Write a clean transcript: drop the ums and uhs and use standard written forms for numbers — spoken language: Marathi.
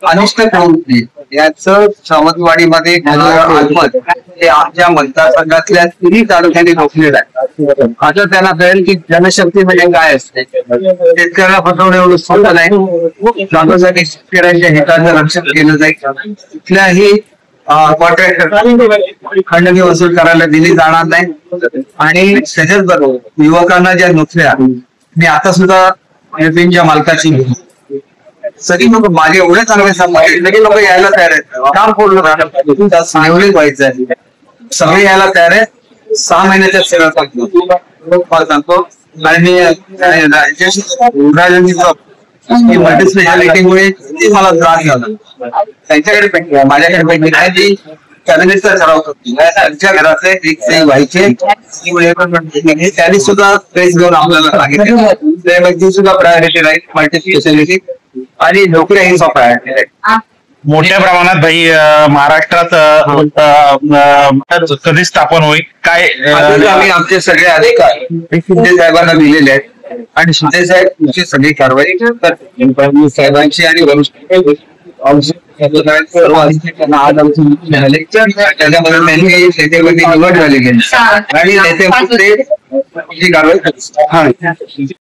अनिष्ट प्रवृत्ती याचं सावंतवाडीमध्ये आत्मत हे आमच्या मतदारसंघातल्या तिन्ही तालुक्यांनी रोखलेलं आहे. आता त्यांना कळेल की जनशक्ती म्हणजे काय असते. शेतकऱ्याला फसवणं एवढं सोपं नाही. जागोजागी शेतकऱ्यांच्या हिताचं रक्षण केलं जाईल. कुठल्याही कॉन्ट्रॅक्टर खंडणी वसूल करायला दिली जाणार नाही. आणि त्याच्याच बरोबर युवकांना ज्या नोकऱ्या मी आता सुद्धा एअरपिनच्या मालकाची सगळी लोक माझे एवढे चांगले सगळे लोक यायला तयार आहेत. काम पूर्ण निवडीत व्हायचं सगळे यायला तयार आहे. 6 महिन्याच्या सेवा सांगतो आणि मल्टीस्पेशालिटीमुळे मला त्रास झाला. त्यांच्याकडे माझ्याकडे पैकी नाही ती कॅबिनेटचा ठराव करतो. त्यांच्या घरातले एक सही व्हायचे त्यांनी सुद्धा प्रेस घेऊन आपल्याला सांगितले सुद्धा प्रायोरिटी राहील. मल्टीस्पेशालिटी आणि नोकऱ्या ही प्रायोरिटी राहील. मोठ्या प्रमाणात भाई महाराष्ट्रात कधी स्थापन होईल काय आम्ही आमचे सगळे अधिकार शिंदे साहेबांना दिलेले आहेत आणि शिंदे साहेब तुमची सगळी कारवाई करतात. साहेबांची आणि वरिष्ठ सर्व त्यांना आज आमचे झाले त्याच्यामध्ये त्यांनी नेतेमध्ये निवड झालेली आहे आणि नेते कारवाई करतात.